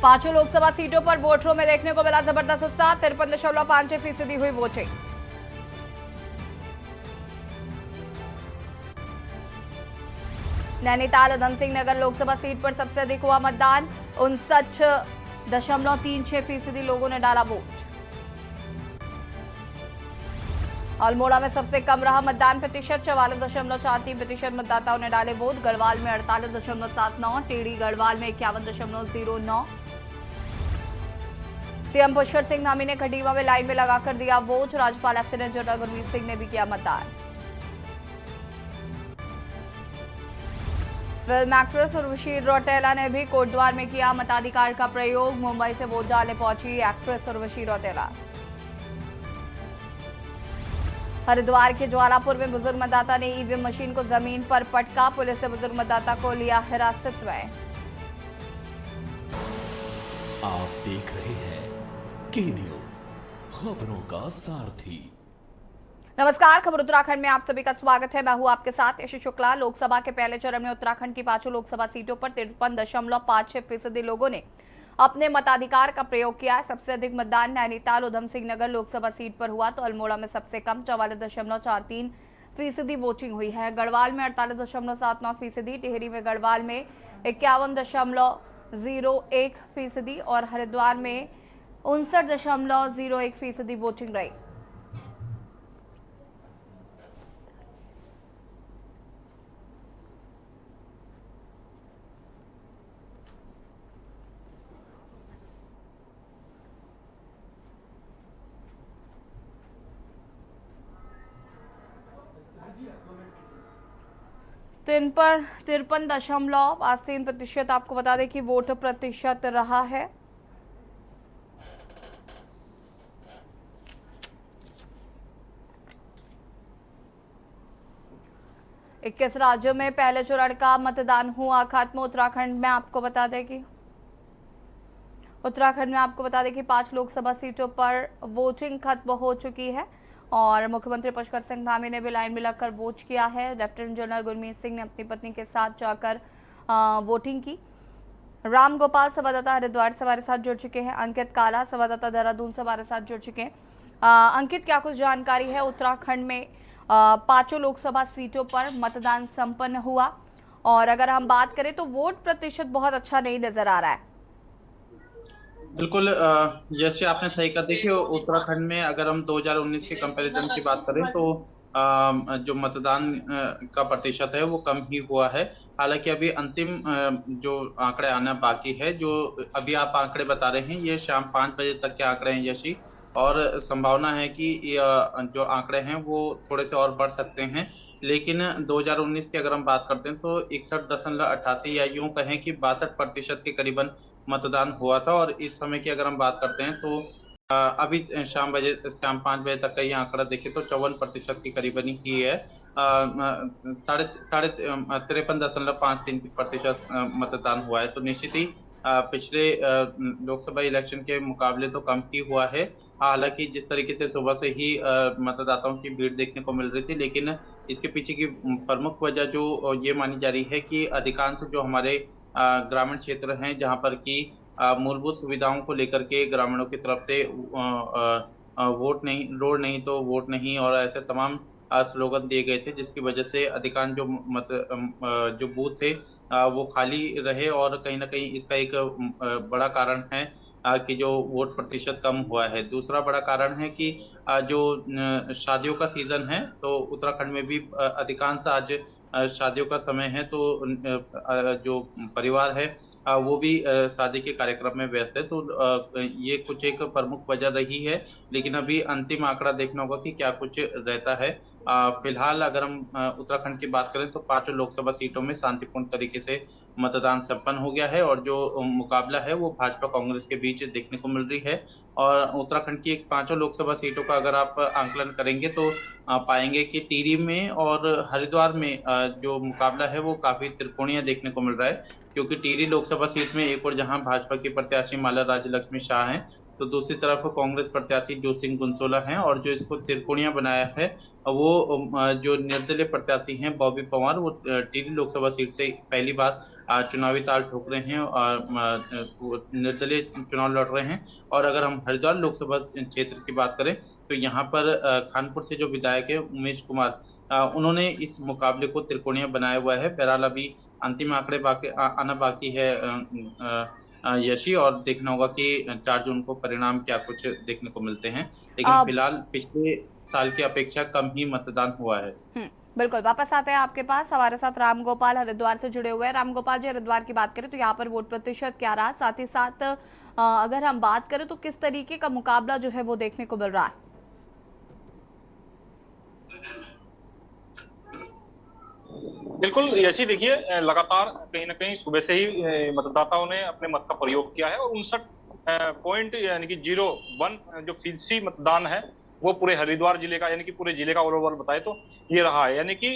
पांचों लोकसभा सीटों पर वोटरों में देखने को मिला जबरदस्त उत्साह। 53.56% हुई वोटिंग। नैनीताल उधमसिंह नगर लोकसभा सीट पर सबसे अधिक हुआ मतदान। 59.36% लोगों ने डाला वोट। अल्मोड़ा में सबसे कम रहा मतदान प्रतिशत। 44.43% मतदाताओं ने डाले वोट। गढ़वाल में 48.79, टेढ़ी गढ़वाल में 51.09। सीएम पुष्कर सिंह धामी ने खटीमा में लाइन में लगाकर दिया वोट। राज्यपाल लेफ्टिनेंट जनरल गुरमीत सिंह ने भी किया मतदान। फिल्म एक्ट्रेस उर्वशी रौतेला ने भी कोटद्वार में किया मताधिकार का प्रयोग। मुंबई से वोट डालने पहुंची एक्ट्रेस उर्वशी रौतेला। हरिद्वार के ज्वालापुर में बुजुर्ग मतदाता ने ईवीएम मशीन को जमीन पर पटका। पुलिस ने बुजुर्ग मतदाता को लिया हिरासत में। आप देख रहे हैं के न्यूज, खबरों का सारथी। नमस्कार, खबर उत्तराखंड में आप सभी का स्वागत है। मैं हूं आपके साथ यश शुक्ला। लोकसभा के पहले चरण में उत्तराखंड की पांचों लोकसभा सीटों पर 53.56% लोगों ने अपने मताधिकार का प्रयोग किया है। सबसे अधिक मतदान नैनीताल उधमसिंह नगर लोकसभा सीट पर हुआ तो अल्मोड़ा में सबसे कम 44.43% वोटिंग हुई है। गढ़वाल में 48.79%, टिहरी में गढ़वाल में 51.01% और हरिद्वार में 59.01% वोटिंग रही। तो इन पर 53.53% आपको बता दें कि वोट प्रतिशत रहा है। इक्कीस राज्यों में पहले चरण का मतदान हुआ खत्म। उत्तराखंड में आपको बता दें कि 5 लोकसभा सीटों पर वोटिंग खत्म हो चुकी है और मुख्यमंत्री पुष्कर सिंह धामी ने भी लाइन में लगकर वोट किया है। लेफ्टिनेंट जनरल गुरमीत सिंह ने अपनी पत्नी के साथ जाकर वोटिंग की। राम गोपाल संवाददाता हरिद्वार से हमारे साथ जुड़ चुके हैं। अंकित काला संवाददाता देहरादून से हमारे साथ जुड़ चुके हैं। अंकित, क्या कुछ जानकारी है? उत्तराखंड में पांचों लोकसभा सीटों पर मतदान संपन्न हुआ और अगर हम बात करें तो वोट प्रतिशत बहुत अच्छा नहीं नजर आ रहा है। बिल्कुल, जैसे आपने सही कहा। देखिए, उत्तराखंड में अगर हम 2019 के कंपैरिजन की बात करें तो जो मतदान का प्रतिशत है वो कम ही हुआ है। हालांकि अभी अंतिम जो आंकड़े आना बाकी है, जो अभी आप आंकड़े बता रहे हैं, ये शाम 5 बजे तक के आंकड़े हैं यशी, और संभावना है कि जो आंकड़े हैं वो थोड़े से और बढ़ सकते हैं। लेकिन 2019 की अगर हम बात करते हैं तो 61.88 या यूं कहें कि 62% के करीबन मतदान हुआ था। और इस समय की अगर हम बात करते हैं तो अभी शाम 5 बजे तक का ये आंकड़ा देखें तो 54% की करीबन ही है। साढ़े साढ़े 53.53% मतदान हुआ है। तो निश्चित ही पिछले लोकसभा इलेक्शन के मुकाबले तो कम ही हुआ है। हालांकि जिस तरीके से सुबह से ही मतदाताओं की भीड़ देखने को मिल रही थी, लेकिन इसके पीछे की प्रमुख वजह जो ये मानी जा रही है कि अधिकांश जो हमारे ग्रामीण क्षेत्र हैं, जहां पर की मूलभूत सुविधाओं को लेकर के ग्रामीणों की तरफ से वोट नहीं, रोड नहीं तो वोट नहीं, और ऐसे तमाम स्लोगन दिए गए थे, जिसकी वजह से अधिकांश जो बूथ थे वो खाली रहे। और कहीं ना कहीं इसका एक बड़ा कारण है कि जो वोट प्रतिशत कम हुआ है। दूसरा बड़ा कारण है कि जो शादियों का सीजन है, तो उत्तराखंड में भी अधिकांश आज शादियों का समय है। तो जो परिवार है वो भी शादी के कार्यक्रम में व्यस्त है। तो ये कुछ एक प्रमुख वजह रही है, लेकिन अभी अंतिम आंकड़ा देखना होगा कि क्या कुछ रहता है। फिलहाल अगर हम उत्तराखंड की बात करें तो 5 लोकसभा सीटों में शांतिपूर्ण तरीके से मतदान संपन्न हो गया है और जो मुकाबला है वो भाजपा कांग्रेस के बीच देखने को मिल रही है। और उत्तराखंड की 5 लोकसभा सीटों का अगर आप आंकलन करेंगे तो पाएंगे कि टिहरी में और हरिद्वार में जो मुकाबला है वो काफी त्रिकोणीय देखने को मिल रहा है। क्योंकि टिहरी लोकसभा सीट में एक और जहां भाजपा की प्रत्याशी माला राज्य लक्ष्मी शाह हैं, तो दूसरी तरफ कांग्रेस प्रत्याशी ज्योति सिंह गुंसोला हैं। और जो इसको त्रिकोणीय बनाया है वो जो निर्दलीय प्रत्याशी हैं बॉबी पवार, वो टिहरी लोकसभा सीट से पहली बार चुनावी ताल ठोक रहे हैं और वो निर्दलीय चुनाव लड़ रहे हैं। और अगर हम हरिद्वार लोकसभा क्षेत्र की बात करें तो यहाँ पर खानपुर से जो विधायक है उमेश कुमार, उन्होंने इस मुकाबले को त्रिकोणीय बनाया हुआ है। बहरहाल अभी अंतिम आंकड़े आना बाकी है यशी, और देखना होगा कि 4 जून को परिणाम क्या कुछ देखने को मिलते हैं। लेकिन अब फिलहाल पिछले साल की अपेक्षा कम ही मतदान हुआ है। बिल्कुल वापस आते हैं आपके पास। हमारे साथ राम गोपाल हरिद्वार से जुड़े हुए हैं। राम गोपाल जी, हरिद्वार की बात करें तो यहाँ पर वोट प्रतिशत क्या रहा, साथ ही साथ अगर हम बात करें तो किस तरीके का मुकाबला जो है वो देखने को मिल रहा है? बिल्कुल यशी, देखिए लगातार कहीं ना कहीं सुबह से ही मतदाताओं ने अपने मत का प्रयोग किया है और 59 यानी कि 01 जो फीसदी मतदान है वो पूरे हरिद्वार जिले का, यानी कि पूरे जिले का ओवरऑल बताए तो ये रहा है। यानी कि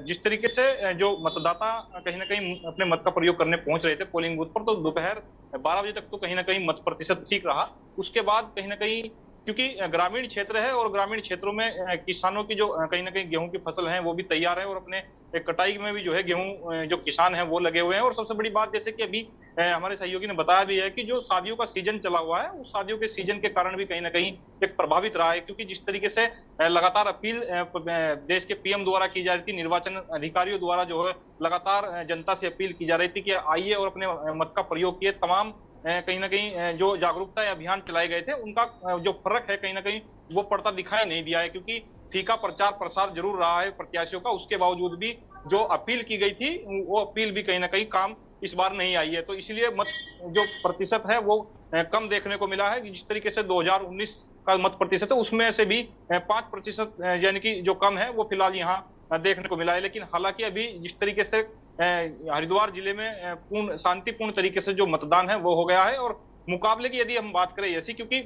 जिस तरीके से जो मतदाता कहीं ना कहीं अपने मत का प्रयोग करने पहुंच रहे थे पोलिंग बूथ पर, तो दोपहर 12 बजे तक तो कहीं ना कहीं मत प्रतिशत ठीक रहा। उसके बाद कहीं ना कहीं, क्योंकि ग्रामीण क्षेत्र है और ग्रामीण क्षेत्रों में किसानों की जो कहीं ना कहीं गेहूं की फसल है वो भी तैयार है और अपने कटाई में भी जो है गेहूं जो किसान है वो लगे हुए हैं। और सबसे बड़ी बात, जैसे कि अभी हमारे सहयोगी ने बताया भी है कि जो शादियों का सीजन चला हुआ है उस शादियों के सीजन के कारण भी कहीं ना कहीं एक प्रभावित रहा है, क्योंकि जिस तरीके से लगातार अपील देश के पीएम द्वारा की जा रही थी, निर्वाचन अधिकारियों द्वारा जो है लगातार जनता से अपील की जा रही थी कि आइए और अपने मत का प्रयोग किए। तमाम कहीं ना कहीं जो जागरूकता अभियान चलाए गए थे उनका जो फर्क है कहीं ना कहीं वो पड़ता दिखाई नहीं दिया है, क्योंकि फीका प्रचार प्रसार जरूर रहा है प्रत्याशियों का, उसके बावजूद भी जो अपील की गई थी वो अपील भी कहीं ना कहीं काम इस बार नहीं आई है। तो इसलिए मत जो प्रतिशत है वो कम देखने को मिला है। जिस तरीके से 2019 का मत प्रतिशत है उसमें से भी 5% यानी कि जो कम है वो फिलहाल यहाँ देखने को मिला है। लेकिन हालांकि अभी जिस तरीके से हरिद्वार जिले में पूर्ण शांतिपूर्ण तरीके से जो मतदान है वो हो गया है। और मुकाबले की यदि हम बात करें ऐसी, क्योंकि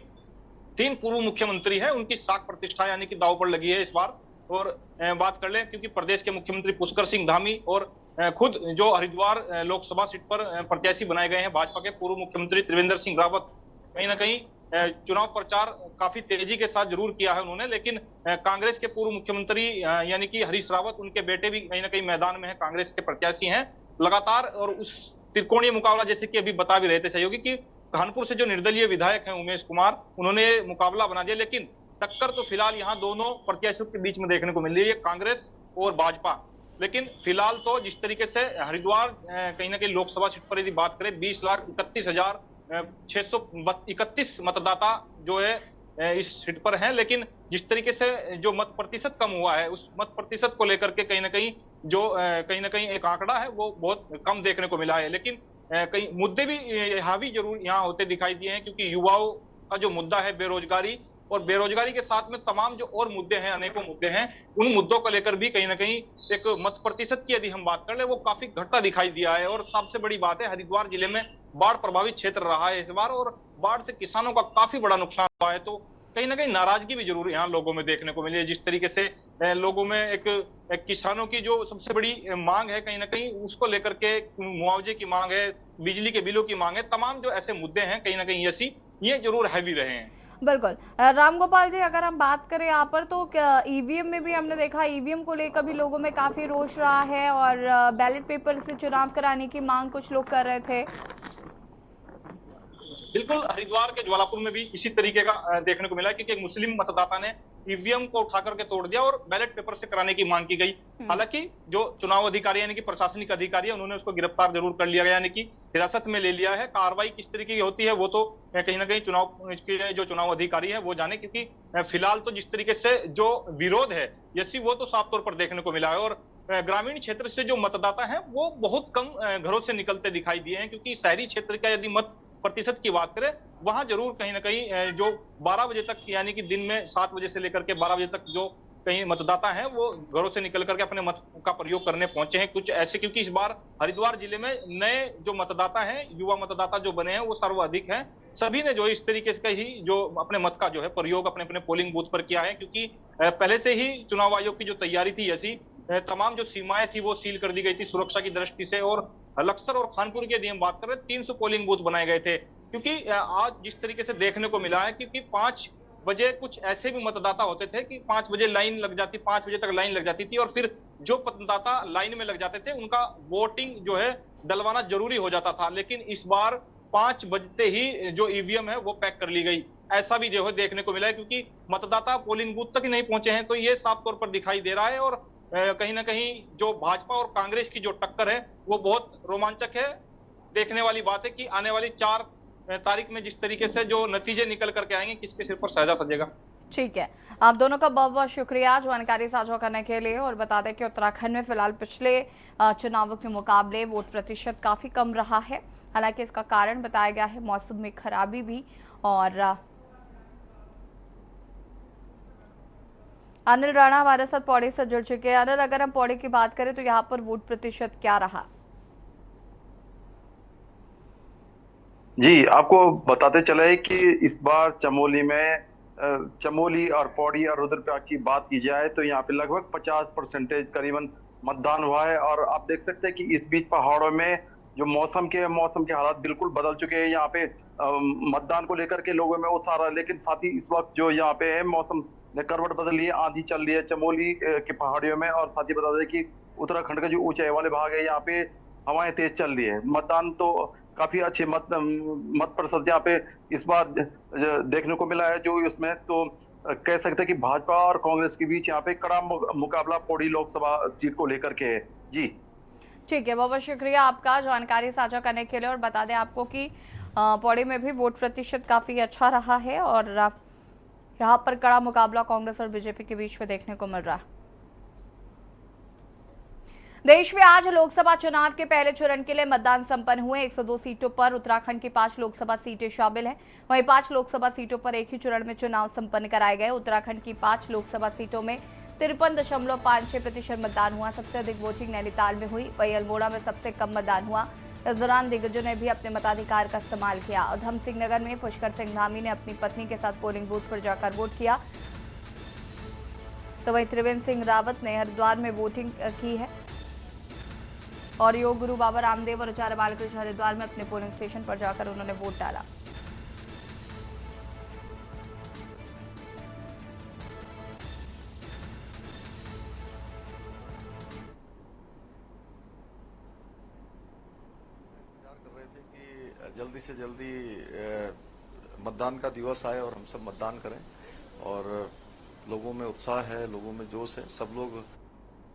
3 पूर्व मुख्यमंत्री हैं, उनकी साख प्रतिष्ठा यानी कि दांव पर लगी है इस बार। और बात कर लें, क्योंकि प्रदेश के मुख्यमंत्री पुष्कर सिंह धामी और खुद जो हरिद्वार लोकसभा सीट पर प्रत्याशी बनाए गए हैं भाजपा के पूर्व मुख्यमंत्री त्रिवेंद्र सिंह रावत, कहीं ना कहीं चुनाव प्रचार काफी तेजी के साथ जरूर किया है उन्होंने। लेकिन कांग्रेस के पूर्व मुख्यमंत्री यानी कि हरीश रावत, उनके बेटे भी कहीं ना कहीं मैदान में है, कांग्रेस के प्रत्याशी हैं लगातार। और उस त्रिकोणीय मुकाबला, जैसे कि अभी बता भी रहे थे सहयोगी, कि कानपुर से जो निर्दलीय विधायक हैं उमेश कुमार, उन्होंने मुकाबला बना दिया। लेकिन टक्कर तो फिलहाल यहाँ दोनों प्रत्याशियों के बीच में देखने को मिल रही है, कांग्रेस और भाजपा। लेकिन फिलहाल तो जिस तरीके से हरिद्वार कहीं ना कहीं लोकसभा सीट पर यदि बात करें 20,31,631 मतदाता जो है इस सीट पर हैं। लेकिन जिस तरीके से जो मत प्रतिशत कम हुआ है उस मत प्रतिशत को लेकर के कहीं ना कहीं एक आंकड़ा है वो बहुत कम देखने को मिला है। लेकिन कई मुद्दे भी हावी जरूर यहाँ होते दिखाई दिए हैं, क्योंकि युवाओं का जो मुद्दा है बेरोजगारी, और बेरोजगारी के साथ में तमाम जो और मुद्दे हैं, अनेकों मुद्दे हैं, उन मुद्दों को लेकर भी कहीं ना कहीं एक मत प्रतिशत की यदि हम बात कर ले वो काफी घटता दिखाई दिया है। और सबसे बड़ी बात है, हरिद्वार जिले में बाढ़ प्रभावित क्षेत्र रहा है इस बार, और बाढ़ से किसानों का काफी बड़ा नुकसान हुआ है। तो कहीं ना कहीं नाराजगी भी जरूर यहाँ लोगों में देखने को मिली है। जिस तरीके से लोगों में एक किसानों की जो सबसे बड़ी मांग है कहीं ना कहीं उसको लेकर के मुआवजे की मांग है, बिजली के बिलों की मांग है, तमाम जो ऐसे मुद्दे हैं कहीं ना कहीं ऐसी ये जरूर हैवी रहे हैं। बिल्कुल। राम गोपाल जी, अगर हम बात करें यहाँ पर तो ईवीएम में भी हमने देखा, ईवीएम को लेकर भी लोगों में काफी रोष रहा है और बैलेट पेपर से चुनाव कराने की मांग कुछ लोग कर रहे थे। बिल्कुल, हरिद्वार के ज्वालापुर में भी इसी तरीके का देखने को मिला, क्योंकि एक मुस्लिम मतदाता ने ईवीएम को उठा करके तोड़ दिया और बैलेट पेपर से कराने की मांग की गई। हालांकि जो चुनाव अधिकारी यानी कि प्रशासनिक अधिकारी है उन्होंने उसको गिरफ्तार जरूर कर लिया गया, यानी कि हिरासत में ले लिया है। कार्रवाई किस तरीके की होती है वो तो कहीं ना कहीं चुनाव के जो चुनाव अधिकारी है वो जाने, क्योंकि फिलहाल तो जिस तरीके से जो विरोध है यसी वो तो साफ तौर पर देखने को मिला है। और ग्रामीण क्षेत्र से जो मतदाता है वो बहुत कम घरों से निकलते दिखाई दिए हैं, क्योंकि शहरी क्षेत्र का यदि मत प्रतिशत की बात करें वहां जरूर कहीं ना कहीं जो 12 बजे तक यानी कि दिन में 7 बजे से लेकर के 12 बजे तक जो कहीं मतदाता हैं वो घरों से निकल करके अपने मत का प्रयोग करने पहुंचे हैं कुछ ऐसे, क्योंकि इस बार हरिद्वार जिले में नए जो मतदाता हैं, युवा मतदाता जो बने हैं वो सर्वाधिक हैं। सभी ने जो इस तरीके से ही जो अपने मत का जो है प्रयोग अपने अपने पोलिंग बूथ पर किया है, क्योंकि पहले से ही चुनाव आयोग की जो तैयारी थी ऐसी तमाम जो सीमाएं थी वो सील कर दी गई थी सुरक्षा की दृष्टि से। और लक्सर और खानपुर की यदि हम बात करें 300 पोलिंग बूथ बनाए गए थे, क्योंकि आज जिस तरीके से देखने को मिला है, क्योंकि 5 बजे कुछ ऐसे भी मतदाता होते थे कि 5 बजे लाइन लग जाती, 5 बजे तक लाइन लग जाती थी और फिर जो मतदाता लाइन में लग जाते थे उनका वोटिंग जो है डलवाना जरूरी हो जाता था, लेकिन इस बार 5 बजते ही जो ईवीएम है वो पैक कर ली गई। ऐसा भी जो है देखने को मिला है, क्योंकि मतदाता पोलिंग बूथ तक ही नहीं पहुंचे हैं। तो ये साफ तौर पर दिखाई दे रहा है, और कहीं ना कहीं जो भाजपा और कांग्रेस की जो टक्कर है वो बहुत रोमांचक है। देखने वाली बात है कि आने वाली 4 तारीख में जिस तरीके से जो नतीजे निकल करके आएंगे, किसके सिर पर सहजा सजेगा। ठीक है, आप दोनों का बहुत बहुत शुक्रिया जानकारी साझा करने के लिए। और बता दें कि उत्तराखंड में फिलहाल पिछले चुनावों के मुकाबले वोट प्रतिशत काफी कम रहा है। हालांकि इसका कारण बताया गया है मौसम में खराबी भी। और अनिल राणा हमारे साथ पौड़ी से जुड़ चुके हैं। अनिल, अगर हम पौड़ी की बात करें तो यहाँ पर वोट प्रतिशत क्या रहा? जी, आपको बताते चले कि इस बार चमोली और पौड़ी और रुद्रप्रयाग की बात की जाए तो यहाँ पे लगभग 50% करीबन मतदान हुआ है। और आप देख सकते हैं कि इस बीच पहाड़ों में जो मौसम के हालात बिल्कुल बदल चुके हैं। यहाँ पे मतदान को लेकर के लोगों में उत्साह रहा, लेकिन साथ ही इस वक्त जो यहाँ पे है मौसम ने करवट बदल ली है, आंधी चल रही है चमोली के पहाड़ियों में। और साथ ही बता दें कि उत्तराखंड का जो ऊंचाई वाले भाग है यहाँ पे हवाएं तेज चल रही है। मतदान तो काफी अच्छे मत प्रतिशत यहाँ पे इस बार देखने को मिला है। जो उसमें तो कह सकते हैं कि भाजपा और कांग्रेस के बीच यहाँ पे कड़ा मुकाबला पौड़ी लोकसभा सीट को लेकर के है। जी ठीक है, बहुत बहुत शुक्रिया आपका जानकारी साझा करने के लिए। और बता दें आपको कि पौड़ी में भी वोट प्रतिशत काफी अच्छा रहा है और यहाँ पर कड़ा मुकाबला कांग्रेस और बीजेपी के बीच में देखने को मिल रहा है। देश में आज लोकसभा चुनाव के पहले चरण के लिए मतदान संपन्न हुए। 102 सीटों पर उत्तराखंड की 5 लोकसभा सीटें शामिल हैं। वहीं 5 लोकसभा सीटों पर एक ही चरण में चुनाव संपन्न कराए गए। उत्तराखंड की 5 लोकसभा सीटों में 53.56% मतदान हुआ। सबसे अधिक वोटिंग नैनीताल में हुई, वहीं अल्मोड़ा में सबसे कम मतदान हुआ। इस दौरान दिग्गजों ने भी अपने मताधिकार का इस्तेमाल किया। उधम सिंह नगर में पुष्कर सिंह धामी ने अपनी पत्नी के साथ पोलिंग बूथ पर जाकर वोट किया। तो वहीं त्रिवेंद्र सिंह रावत ने हरिद्वार में वोटिंग की है। और योग गुरु बाबा रामदेव और आचार्य बालकृष्ण हरिद्वार में अपने पोलिंग स्टेशन पर जाकर उन्होंने वोट डाला। कर रहे थे कि जल्दी से जल्दी मतदान का दिवस आए और हम सब मतदान करें। और लोगों में उत्साह है, लोगों में जोश है। सब लोग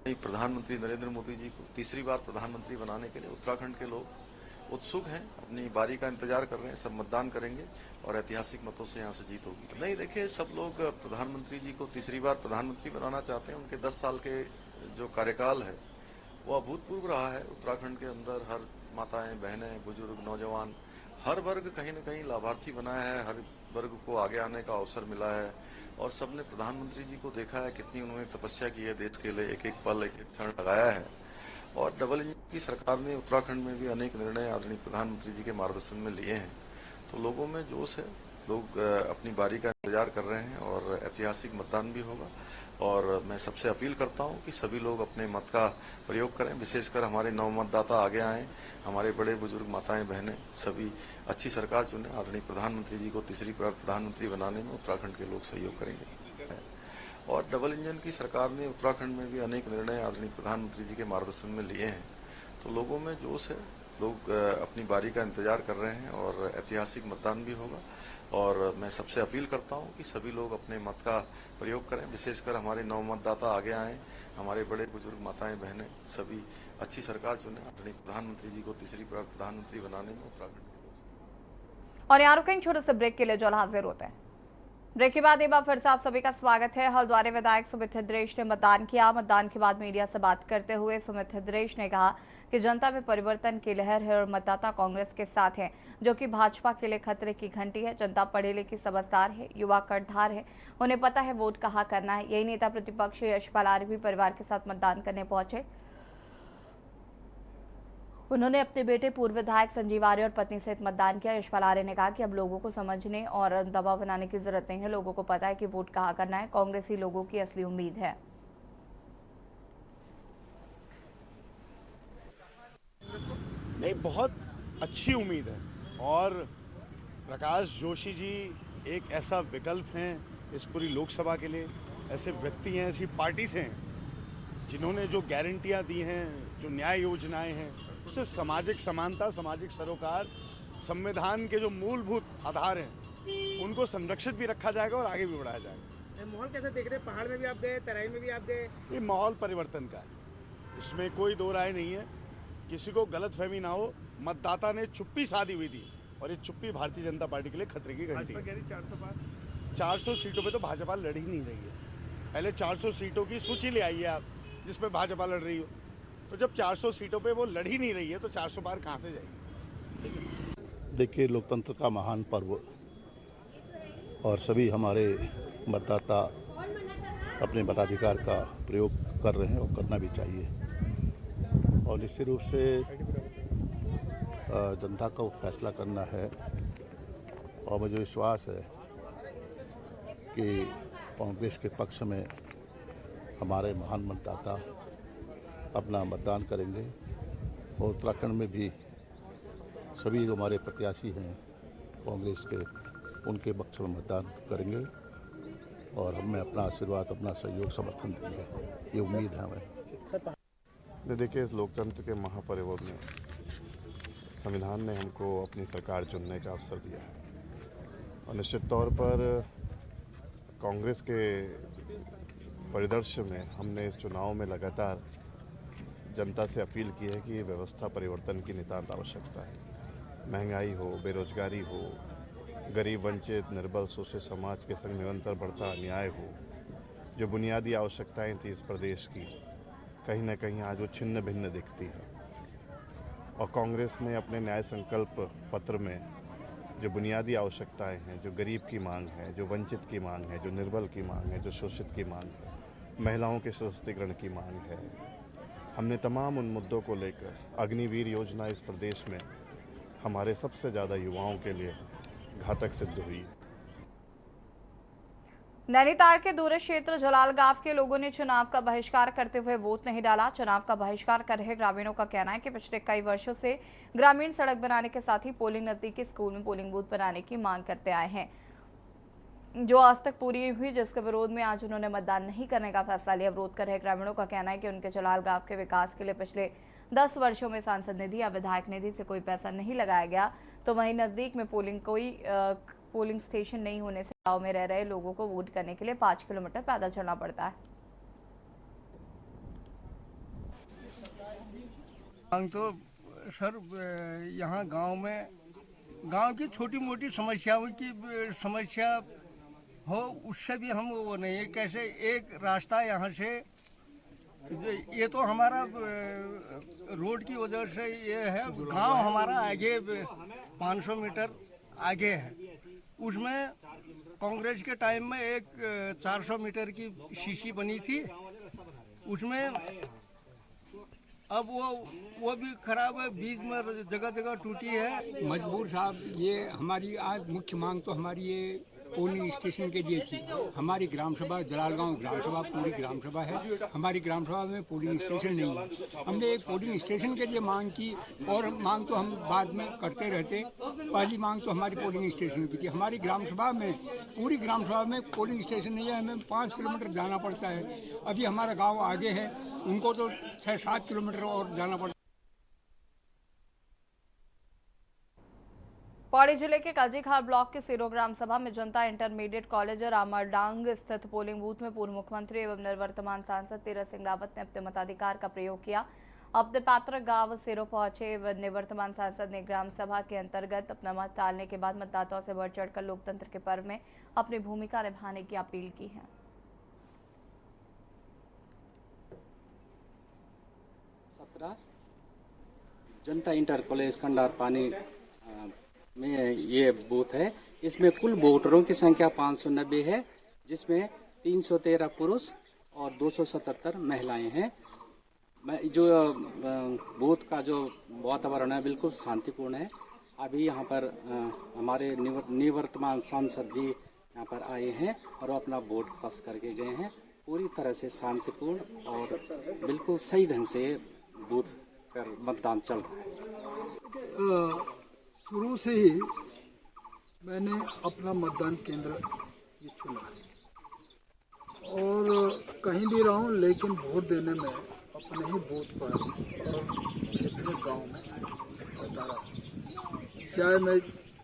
प्रधानमंत्री नरेंद्र मोदी जी को तीसरी बार प्रधानमंत्री बनाने के लिए उत्तराखंड के लोग उत्सुक हैं, अपनी बारी का इंतजार कर रहे हैं। सब मतदान करेंगे और ऐतिहासिक मतों से यहाँ से जीत होगी। नहीं, देखिए, सब लोग प्रधानमंत्री जी को तीसरी बार प्रधानमंत्री बनाना चाहते हैं। उनके 10 साल के जो कार्यकाल है वो अभूतपूर्व रहा है। उत्तराखंड के अंदर हर माताएं, बहनें, बुजुर्ग, नौजवान, हर वर्ग कहीं न कहीं लाभार्थी बनाया है। हर वर्ग को आगे आने का अवसर मिला है और सबने प्रधानमंत्री जी को देखा है कितनी उन्होंने तपस्या की है देश के लिए। एक एक पल, एक एक क्षण लगाया है। और डबल इंजन की सरकार ने उत्तराखंड में भी अनेक निर्णय आदरणीय प्रधानमंत्री जी के मार्गदर्शन में लिए हैं। तो लोगों में जोश है, लोग अपनी बारी का इंतजार कर रहे हैं और ऐतिहासिक मतदान भी होगा। और मैं सबसे अपील करता हूं कि सभी लोग अपने मत का प्रयोग करें। विशेषकर हमारे नव मतदाता आगे आएं, हमारे बड़े बुजुर्ग, माताएं, बहनें सभी अच्छी सरकार चुने। आदरणीय प्रधानमंत्री जी को तीसरी बार प्रधानमंत्री बनाने में उत्तराखंड के लोग सहयोग करेंगे। और डबल इंजन की सरकार ने उत्तराखंड में भी अनेक निर्णय आदरणीय प्रधानमंत्री जी के मार्गदर्शन में लिए हैं। तो लोगों में जोश है, लोग अपनी बारी का इंतजार कर रहे हैं और ऐतिहासिक मतदान भी होगा। और मैं सबसे अपील करता हूं कि सभी लोग अपने मत का प्रयोग करें। विशेषकर हमारे नव मतदाता आगे आएं, हमारे बड़े बुजुर्ग, माताएं, बहनें सभी अच्छी सरकार चुने। आदरणीय प्रधानमंत्री जी को तीसरी बार प्रधानमंत्री बनाने में उत्तराखंड के लोग। और यहाँ रुकेंगे छोटे से ब्रेक के लिए, जो हाजिर होते हैं। ब्रेक के बाद एक बार फिर से आप सभी का स्वागत है। हल्द्वानी विधायक सुमित हृदयेश ने मतदान किया। मतदान के बाद मीडिया से बात करते हुए सुमित हृदयेश ने कहा कि जनता में परिवर्तन की लहर है और मतदाता कांग्रेस के साथ हैं, जो कि भाजपा के लिए खतरे की घंटी है। जनता पढ़ी लिखी, समझदार है, युवा कर्णधार है, उन्हें पता है वोट कहाँ करना है। यही नेता प्रतिपक्ष यशपाल आर्य भी परिवार के साथ मतदान करने पहुंचे। उन्होंने अपने बेटे पूर्व विधायक संजीव आर्य और पत्नी सहित मतदान किया। यशपाल आर्य ने कहा कि अब लोगों को समझने और दबाव बनाने की जरूरत नहीं है। लोगों को पता है कि वोट कहाँ करना है। कांग्रेस ही लोगों की असली उम्मीद है। नहीं, बहुत अच्छी उम्मीद है। और प्रकाश जोशी जी एक ऐसा विकल्प हैं इस पूरी लोकसभा के लिए। ऐसे व्यक्ति हैं, ऐसी पार्टी से हैं जिन्होंने जो गारंटियां दी हैं, जो न्याय योजनाएं हैं, उससे सामाजिक समानता, सामाजिक सरोकार, संविधान के जो मूलभूत आधार हैं उनको संरक्षित भी रखा जाएगा और आगे भी बढ़ाया जाएगा। माहौल कैसा देख रहे हैं? पहाड़ में भी आप गए, तराई में भी आप गए। ये माहौल परिवर्तन का है, इसमें कोई दो राय नहीं है। किसी को गलतफहमी ना हो, मतदाता ने चुप्पी साधी हुई थी और ये चुप्पी भारतीय जनता पार्टी के लिए खतरे की घंटी है। 400 सीटों पे तो भाजपा लड़ ही नहीं रही है। पहले 400 सीटों की सूची ले आइए आप जिसमें भाजपा लड़ रही हो। तो जब 400 सीटों पे वो लड़ ही नहीं रही है तो 400 पार कहाँ से जाएगी? देखिए, लोकतंत्र का महान पर्व और सभी हमारे मतदाता अपने मताधिकार का प्रयोग कर रहे हैं और करना भी चाहिए। और निश्चित रूप से जनता को फैसला करना है और मुझे विश्वास है कि कांग्रेस के पक्ष में हमारे महान मतदाता अपना मतदान करेंगे और उत्तराखंड में भी सभी जो हमारे प्रत्याशी हैं कांग्रेस के, उनके पक्ष में मतदान करेंगे और हमें अपना आशीर्वाद, अपना सहयोग, समर्थन देंगे, ये उम्मीद है हमें। देखिए, इस लोकतंत्र के महापर्व में संविधान ने हमको अपनी सरकार चुनने का अवसर दिया है और निश्चित तौर पर कांग्रेस के परिदृश्य में हमने इस चुनाव में लगातार जनता से अपील की है कि व्यवस्था परिवर्तन की नितांत आवश्यकता है। महंगाई हो, बेरोजगारी हो, गरीब, वंचित, निर्बल, शोषित समाज के संग निरंतर बढ़ता अन्याय हो, जो बुनियादी आवश्यकताएं थी इस प्रदेश की, कहीं ना कहीं आज वो छिन्न भिन्न दिखती है। और कांग्रेस ने अपने न्याय संकल्प पत्र में जो बुनियादी आवश्यकताएं हैं, जो गरीब की मांग है, जो वंचित की मांग है, जो निर्बल की मांग है, जो शोषित की मांग है, महिलाओं के सशक्तिकरण की मांग है, हमने तमाम उन मुद्दों को लेकर अग्निवीर योजना इस प्रदेश में हमारे सबसे ज़्यादा युवाओं के लिए घातक सिद्ध हुई। नैनीताल के दूरस्थ क्षेत्र जलालगांव के लोगों ने चुनाव का बहिष्कार करते हुए वोट नहीं डाला। चुनाव का बहिष्कार कर रहे ग्रामीणों का कहना है कि पिछले कई वर्षों से ग्रामीण सड़क बनाने के साथ ही पोलिंग नजदीकी स्कूल में पोलिंग बूथ बनाने की मांग करते आए हैं, जो आज तक पूरी हुई, जिसके विरोध में आज उन्होंने मतदान नहीं करने का फैसला लिया। विरोध कर रहे ग्रामीणों का कहना है कि उनके जलालगांव के विकास के लिए पिछले 10 वर्षों में सांसद निधि या विधायक निधि से कोई पैसा नहीं लगाया गया, तो वहीं नजदीक में पोलिंग स्टेशन नहीं होने से गांव में रह रहे लोगों को वोट करने के लिए 5 किलोमीटर पैदल चलना पड़ता है। तो सर, यहाँ गांव की छोटी मोटी समस्याओं की समस्या हो, उससे भी हम वो नहीं है। कैसे एक रास्ता यहाँ से, ये तो हमारा रोड की वजह से ये है, गांव हमारा आगे 500 मीटर आगे है, उसमें कांग्रेस के टाइम में एक 400 मीटर की शीशी बनी थी, उसमें अब वो भी खराब है, बीच में जगह जगह टूटी है। मजबूर साहब, ये हमारी आज मुख्य मांग तो हमारी ये पोलिंग स्टेशन के लिए थी। हमारी ग्राम सभा जलालगांव ग्राम सभा पूरी ग्राम सभा है, हमारी ग्राम सभा में पोलिंग स्टेशन नहीं है। हमने एक पोलिंग स्टेशन के लिए मांग की और मांग तो हम बाद में करते रहते। पहली मांग तो हमारी पोलिंग स्टेशन की थी। हमारी ग्राम सभा में, पूरी ग्राम सभा में पोलिंग स्टेशन नहीं है, हमें 5 किलोमीटर जाना पड़ता है। अभी हमारा गाँव आगे है, उनको तो 6-7 किलोमीटर और जाना पड़ता है। पौड़ी जिले के काजीखार ब्लॉक के सिरो ग्राम सभा में जनता इंटरमीडिएट कॉलेज और अमरडांग स्थित पोलिंग बूथ में पूर्व मुख्यमंत्री एवं निवर्तमान सांसद तीरथ सिंह रावत ने अपने मताधिकार का प्रयोग किया। अपने पात्र गांव सिरो पहुंचे एवं निवर्तमान सांसद ने ग्राम सभा के अंतर्गत अपना मत डालने के बाद मतदाताओं से बढ़ चढ़कर लोकतंत्र के पर्व में अपनी भूमिका निभाने की अपील की है। जनता इंटर कॉलेज खंडार पानी में ये बूथ है। इसमें कुल वोटरों की संख्या 590 है, जिसमें 313 पुरुष और 277 महिलाएं हैं। जो बूथ का जो वातावरण है बिल्कुल शांतिपूर्ण है। अभी यहाँ पर हमारे निवर्तमान सांसद जी यहाँ पर आए हैं और अपना वोट पास करके गए हैं। पूरी तरह से शांतिपूर्ण और बिल्कुल सही ढंग से बूथ पर मतदान चल रहा है। शुरू से ही मैंने अपना मतदान केंद्र ये चुना और कहीं भी रहूं, लेकिन वोट देने में अपना अपने ही बूथ पर और क्षेत्रीय गांव में होता रहा, चाहे मैं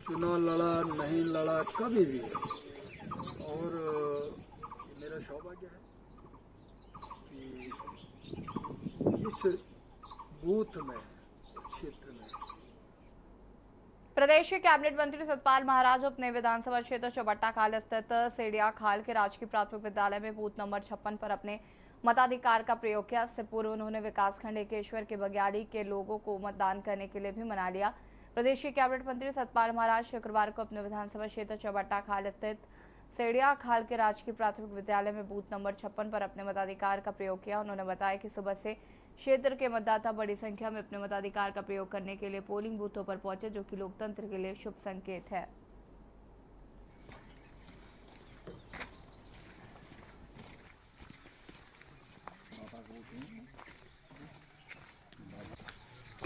चुनाव लड़ा नहीं लड़ा कभी भी। और मेरा सौभाग्य है कि इस बूथ में क्षेत्र में प्रदेश के कैबिनेट मंत्री सतपाल महाराज अपने विधानसभा क्षेत्र चौबट्टा खाल स्थित सेडिया खाल के राजकीय प्राथमिक विद्यालय में बूथ नंबर 56 पर अपने मताधिकार का प्रयोग किया। इससे पूर्व उन्होंने विकासखंड एकेश्वर के बग्याली के लोगों को मतदान करने के लिए भी मना लिया। प्रदेश के कैबिनेट मंत्री सतपाल महाराज शुक्रवार को अपने विधानसभा क्षेत्र चौबट्टा खाल स्थित सेडिया खाल के राजकीय प्राथमिक विद्यालय में बूथ नंबर 56 पर अपने मताधिकार का प्रयोग किया। उन्होंने बताया कि सुबह से क्षेत्र के मतदाता बड़ी संख्या में अपने मताधिकार का प्रयोग करने के लिए पोलिंग बूथों पर पहुंचे, जो कि लोकतंत्र के लिए शुभ संकेत है।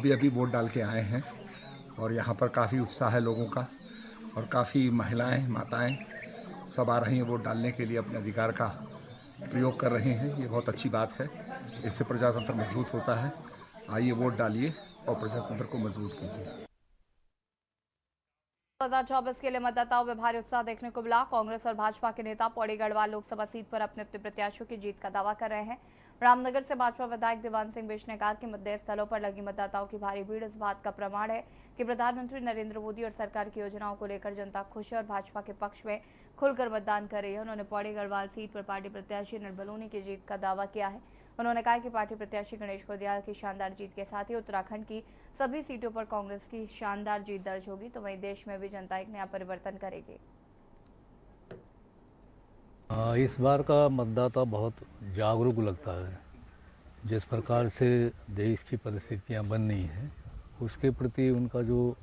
अभी वोट डाल के आए हैं और यहाँ पर काफ़ी उत्साह है लोगों का और काफ़ी महिलाएं माताएं सब आ रही हैं वोट डालने के लिए, अपने अधिकार का प्रयोग कर रहे हैं। ये बहुत अच्छी बात है, इससे प्रजातंत्र मजबूत होता है। आइए वोट डालिए और प्रजातंत्र को मजबूत कीजिए। 2024 के लिए मतदाताओं में भारी उत्साह देखने को मिला। कांग्रेस और भाजपा के नेता पौड़ी गढ़वाल लोकसभा सीट पर अपने अपने प्रत्याशियों की जीत का दावा कर रहे हैं। रामनगर से भाजपा विधायक दीवान सिंह बिष्ट ने कहा कि मतदेय स्थलों पर लगी मतदाताओं की भारी भीड़ इस बात का प्रमाण है कि प्रधानमंत्री नरेंद्र मोदी और सरकार की योजनाओं को लेकर जनता खुश है और भाजपा के पक्ष में खुलकर मतदान कर रही है। उन्होंने पौड़ी गढ़वाल सीट पर पार्टी प्रत्याशी निर्बलूनी की जीत का दावा किया है। उन्होंने कहा कि पार्टी प्रत्याशी गणेश कोदियाल की शानदार जीत के साथ ही उत्तराखंड की सभी सीटों पर कांग्रेस की शानदार जीत दर्ज होगी, तो वहीं देश में भी जनता एक नया परिवर्तन करेगी। इस बार का मतदाता बहुत जागरूक लगता है। जिस प्रकार से देश की परिस्थितियां बन रही हैं उसके प्रति उनका जो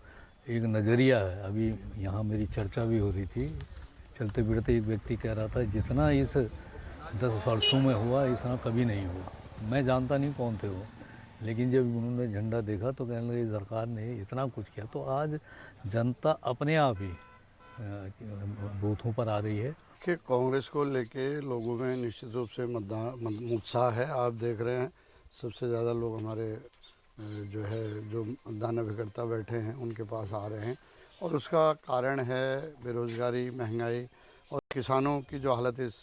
एक नज़रिया है, अभी यहाँ मेरी चर्चा भी हो रही थी, चलते फिरते एक व्यक्ति कह रहा था जितना इस 10 वर्षों में हुआ इतना कभी नहीं हुआ। मैं जानता नहीं कौन थे वो, लेकिन जब उन्होंने झंडा देखा तो कहने लगे सरकार ने इतना कुछ किया। तो आज जनता अपने आप ही बूथों पर आ रही है कि कांग्रेस को लेके लोगों में निश्चित रूप से उत्साह है। आप देख रहे हैं सबसे ज़्यादा लोग हमारे जो मतदान अभिकर्ता बैठे हैं उनके पास आ रहे हैं और उसका कारण है बेरोज़गारी, महंगाई और किसानों की जो हालत इस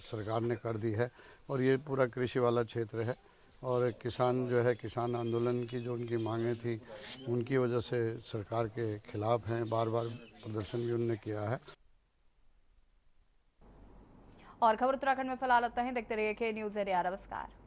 सरकार ने कर दी है। और ये पूरा कृषि वाला क्षेत्र है और किसान किसान आंदोलन की जो उनकी मांगें थी उनकी वजह से सरकार के खिलाफ हैं, बार बार प्रदर्शन भी उन्होंने किया है। और खबर उत्तराखंड में फिलहाल इतना ही। देखते रहिए के न्यूज़ एरिया। नमस्कार।